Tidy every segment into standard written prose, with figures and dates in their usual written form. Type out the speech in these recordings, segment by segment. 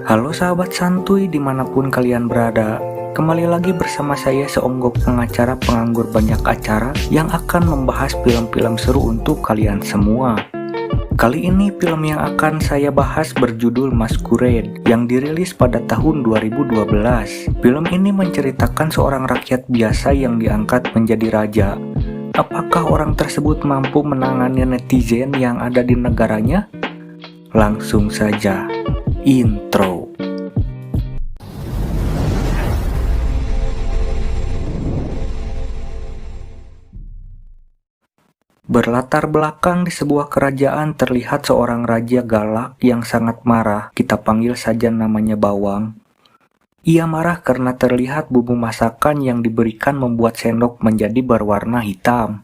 Halo sahabat santuy dimanapun kalian berada. Kembali lagi bersama saya seonggok pengacara penganggur banyak acara yang akan membahas film-film seru untuk kalian semua. Kali ini film yang akan saya bahas berjudul Masquerade yang dirilis pada tahun 2012. Film ini menceritakan seorang rakyat biasa yang diangkat menjadi raja. Apakah orang tersebut mampu menangani netizen yang ada di negaranya? Langsung saja, intro. Berlatar belakang di sebuah kerajaan terlihat seorang raja galak yang sangat marah, kita panggil saja namanya Bawang. Ia marah karena terlihat bumbu masakan yang diberikan membuat sendok menjadi berwarna hitam.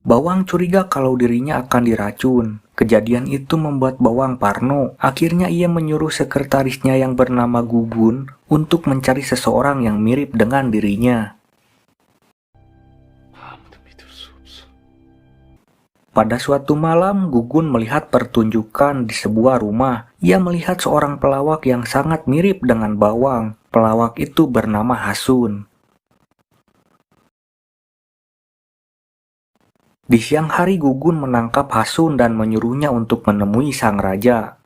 Bawang curiga kalau dirinya akan diracun. Kejadian itu membuat Bawang parno. Akhirnya ia menyuruh sekretarisnya yang bernama Gugun untuk mencari seseorang yang mirip dengan dirinya. Pada suatu malam, Gugun melihat pertunjukan di sebuah rumah. Ia melihat seorang pelawak yang sangat mirip dengan Bawang. Pelawak itu bernama Hasun. Di siang hari, Gugun menangkap Hasun dan menyuruhnya untuk menemui sang raja.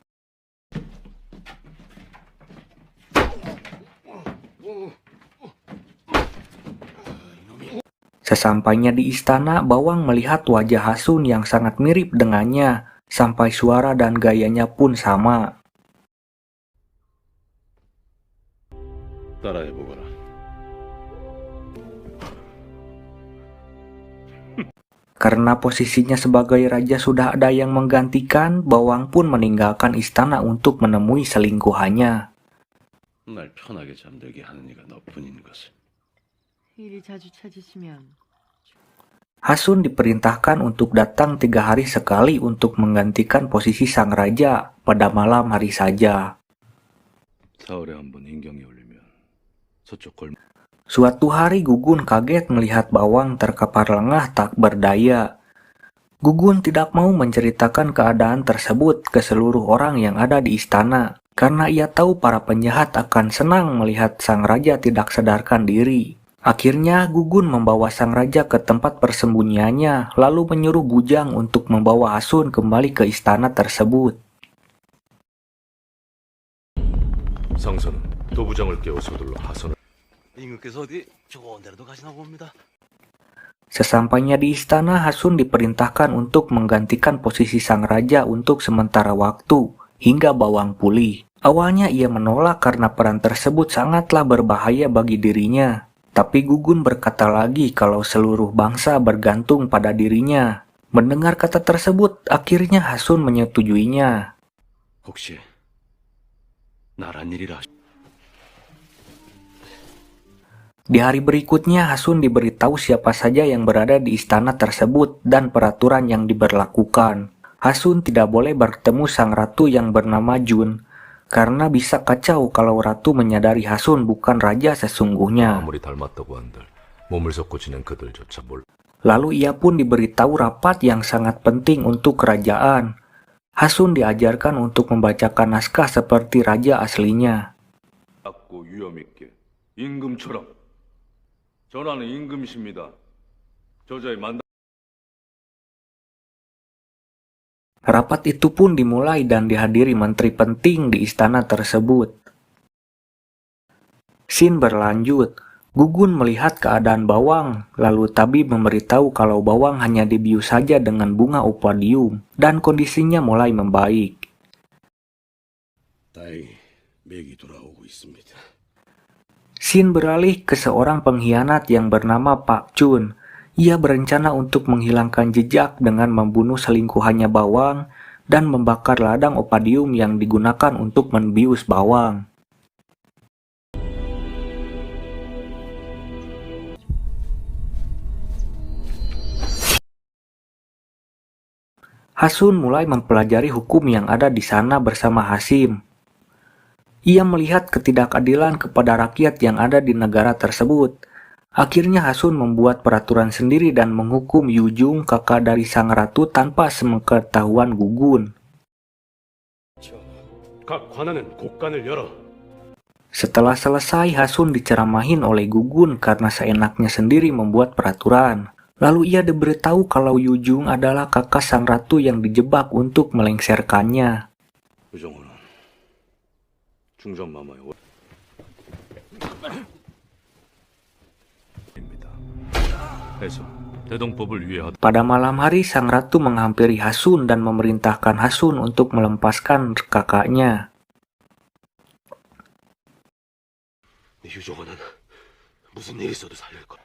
Sesampainya di istana, Bawang melihat wajah Hasun yang sangat mirip dengannya, sampai suara dan gayanya pun sama. Karena posisinya sebagai raja sudah ada yang menggantikan, Bawang pun meninggalkan istana untuk menemui selingkuhannya. 날 편하게 잠들게 하는 이가 너뿐인 것을. 일이 자주 찾으시면 Hasun diperintahkan untuk datang 3 hari sekali untuk menggantikan posisi sang raja pada malam hari saja. 사흘에 한 번 인경이 울리면 서쪽 골. Suatu hari Gugun kaget melihat Bawang terkapar lengah tak berdaya. Gugun tidak mau menceritakan keadaan tersebut ke seluruh orang yang ada di istana, karena ia tahu para penjahat akan senang melihat sang raja tidak sadarkan diri. Akhirnya Gugun membawa sang raja ke tempat persembunyiannya, lalu menyuruh bujang untuk membawa Hasun kembali ke istana tersebut. 상선은 도부장을 깨워 서둘러 하선을. 임금께서 어디 좋은 데라도 가시나 봅니다. Sesampainya di istana, Hasun diperintahkan untuk menggantikan posisi sang raja untuk sementara waktu, hingga Bawang pulih. Awalnya ia menolak karena peran tersebut sangatlah berbahaya bagi dirinya. Tapi Gugun berkata lagi kalau seluruh bangsa bergantung pada dirinya. Mendengar kata tersebut, akhirnya Hasun menyetujuinya. 혹시 나란 일이라. Di hari berikutnya, Hasun diberitahu siapa saja yang berada di istana tersebut dan peraturan yang diberlakukan. Hasun tidak boleh bertemu sang ratu yang bernama Jun, karena bisa kacau kalau ratu menyadari Hasun bukan raja sesungguhnya. 아무리 닮았다고 한들 몸을 섞고 지낸 그들조차 몰라. Lalu ia pun diberitahu rapat yang sangat penting untuk kerajaan. Hasun diajarkan untuk membacakan naskah seperti raja aslinya. 작고 위험 있게 임금처럼. 전하는 임금이십니다. 저자의 만다. Rapat itu pun dimulai dan dihadiri menteri penting di istana tersebut. Scene berlanjut. Gugun melihat keadaan Bawang, lalu tabib memberitahu kalau Bawang hanya dibius saja dengan bunga opadium dan kondisinya mulai membaik. 다행히 맥이 돌아오고 있습니다. Scene beralih ke seorang pengkhianat yang bernama Pak Chun. Ia berencana untuk menghilangkan jejak dengan membunuh selingkuhannya Bawang dan membakar ladang opadium yang digunakan untuk membius Bawang. Hasun mulai mempelajari hukum yang ada di sana bersama Hasim. Ia melihat ketidakadilan kepada rakyat yang ada di negara tersebut. Akhirnya Hasun membuat peraturan sendiri dan menghukum Yujung, kakak dari sang ratu, tanpa sepengetahuan Gugun. 각 관아는 곡간을 열어. Setelah selesai, Hasun diceramahin oleh Gugun karena seenaknya sendiri membuat peraturan. Lalu ia diberitahu kalau Yujung adalah kakak sang ratu yang dijebak untuk melengsarkannya. 유정호는 중전마마의 입니다. 해서 대동법을 위해 Pada malam hari, sang ratu menghampiri Hasun dan memerintahkan Hasun untuk melepaskan kakaknya. 네 유정호는 무슨 일 있어도 살릴 거야.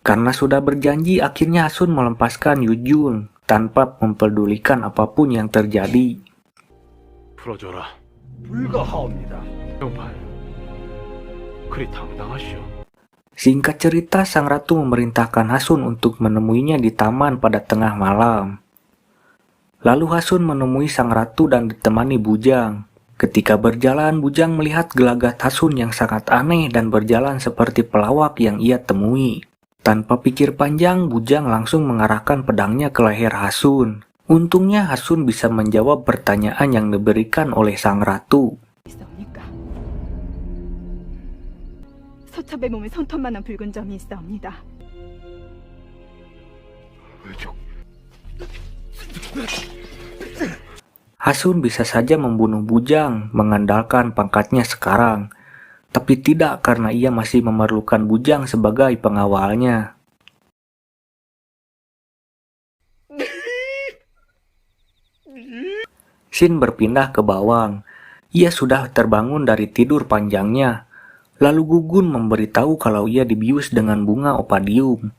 Karena sudah berjanji, akhirnya Hasun melepaskan Yujung tanpa mempedulikan apapun yang terjadi. 풀어줘라. 불가하옵니다. 정팔. 그리 당당하시오. Singkat cerita, sang ratu memerintahkan Hasun untuk menemuinya di taman pada tengah malam. Lalu Hasun menemui sang ratu dan ditemani Bujang. Ketika berjalan, Bujang melihat gelagat Hasun yang sangat aneh dan berjalan seperti pelawak yang ia temui. Tanpa pikir panjang, Bujang langsung mengarahkan pedangnya ke leher Hasun. Untungnya Hasun bisa menjawab pertanyaan yang diberikan oleh sang ratu. 있사옵니까? 서탑의 몸에 손톱만한 붉은 점이 있사옵니다. Hasun bisa saja membunuh Bujang mengandalkan pangkatnya sekarang, tapi tidak karena ia masih memerlukan Bujang sebagai pengawalnya. Shin berpindah ke Bawang. Ia sudah terbangun dari tidur panjangnya. Lalu Gugun memberitahu kalau ia dibius dengan bunga opadium.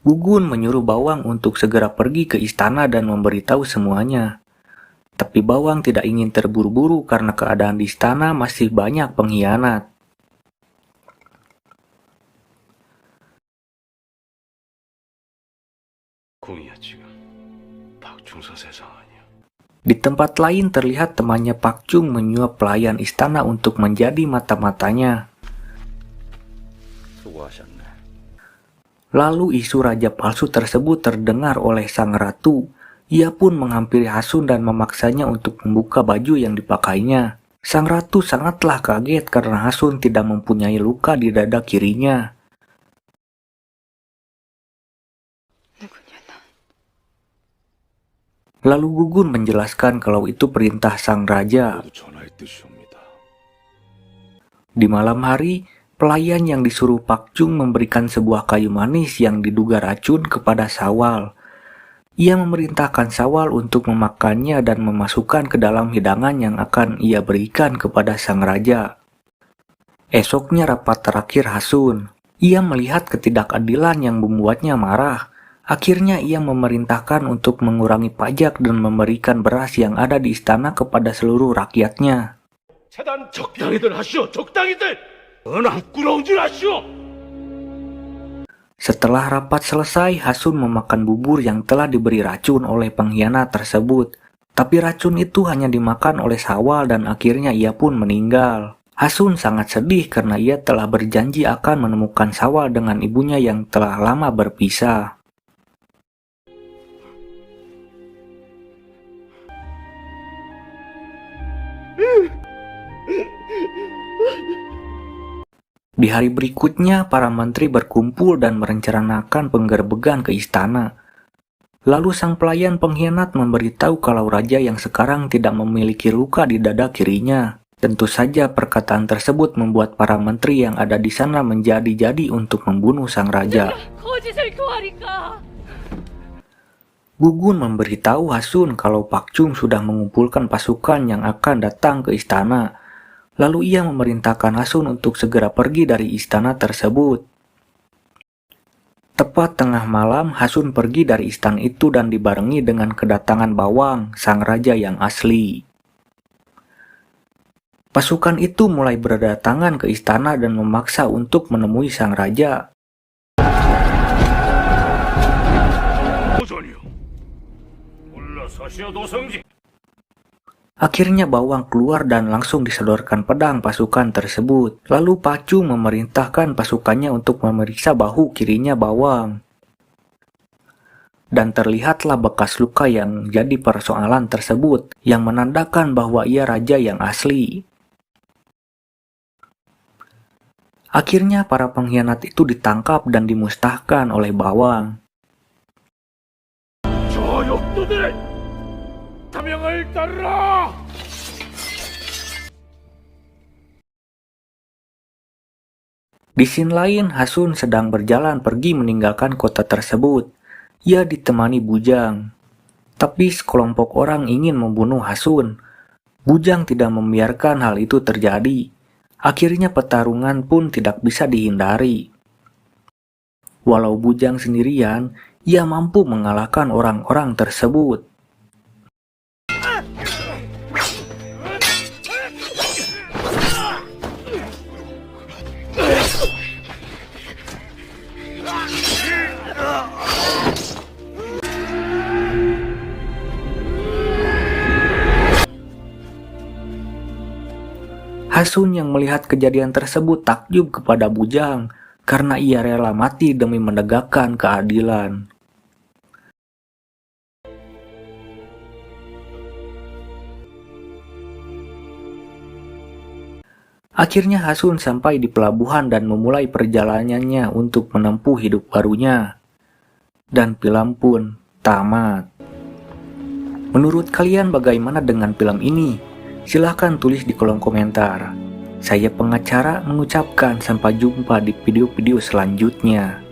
Gugun menyuruh Bawang untuk segera pergi ke istana dan memberitahu semuanya. Tapi Bawang tidak ingin terburu-buru karena keadaan di istana masih banyak pengkhianat. 공이야 지금 박중서 세상 아니야. Di tempat lain terlihat temannya Pak Chung menyuap pelayan istana untuk menjadi mata-matanya. 수고하셨네. Lalu isu raja palsu tersebut terdengar oleh sang ratu. Ia pun menghampiri Hasun dan memaksanya untuk membuka baju yang dipakainya. Sang ratu sangatlah kaget karena Hasun tidak mempunyai luka di dada kirinya. Lalu Gugun menjelaskan kalau itu perintah sang raja. 모두 전하의 뜻이옵니다. Di malam hari, pelayan yang disuruh Pak Chung memberikan sebuah kayu manis yang diduga racun kepada Sawal. Ia memerintahkan Sawal untuk memakannya dan memasukkan ke dalam hidangan yang akan ia berikan kepada sang raja. Esoknya rapat terakhir Hasun. Ia melihat ketidakadilan yang membuatnya marah. Akhirnya ia memerintahkan untuk mengurangi pajak dan memberikan beras yang ada di istana kepada seluruh rakyatnya. 차단 적당히들 하시오. 적당히들. 너나 부끄러운 줄 아시오. Setelah rapat selesai, Hasun memakan bubur yang telah diberi racun oleh pengkhianat tersebut. Tapi racun itu hanya dimakan oleh Sawal dan akhirnya ia pun meninggal. Hasun sangat sedih karena ia telah berjanji akan menemukan Sawal dengan ibunya yang telah lama berpisah. Di hari berikutnya, para menteri berkumpul dan merencanakan penggerbegan ke istana. Lalu sang pelayan pengkhianat memberitahu kalau raja yang sekarang tidak memiliki luka di dada kirinya. Tentu saja perkataan tersebut membuat para menteri yang ada di sana menjadi-jadi untuk membunuh sang raja. Gugun memberitahu Hasun kalau Pak Chung sudah mengumpulkan pasukan yang akan datang ke istana. Lalu ia memerintahkan Hasun untuk segera pergi dari istana tersebut. Tepat tengah malam, Hasun pergi dari istana itu dan dibarengi dengan kedatangan Bawang, sang raja yang asli. Pasukan itu mulai berdatangan ke istana dan memaksa untuk menemui sang raja. 도전이요. 올라서시오 도성지. Akhirnya Bawang keluar dan langsung disodorkan pedang pasukan tersebut. Lalu Pacu memerintahkan pasukannya untuk memeriksa bahu kirinya Bawang. dan terlihatlah bekas luka yang jadi persoalan tersebut yang menandakan bahwa ia raja yang asli. Akhirnya para pengkhianat itu ditangkap dan dimusnahkan oleh Bawang. 저 역도들의 사명을 따르라! Di scene lain, Hasun sedang berjalan pergi meninggalkan kota tersebut. Ia ditemani Bujang. Tapi sekelompok orang ingin membunuh Hasun. Bujang tidak membiarkan hal itu terjadi. Akhirnya pertarungan pun tidak bisa dihindari. Walau Bujang sendirian, ia mampu mengalahkan orang-orang tersebut. Hasun yang melihat kejadian tersebut takjub kepada Bujang karena ia rela mati demi menegakkan keadilan. Akhirnya Hasun sampai di pelabuhan dan memulai perjalanannya untuk menempuh hidup barunya. Dan film pun tamat. Menurut kalian bagaimana dengan film ini? Silahkan tulis di kolom komentar. Saya pengacara mengucapkan sampai jumpa di video-video selanjutnya.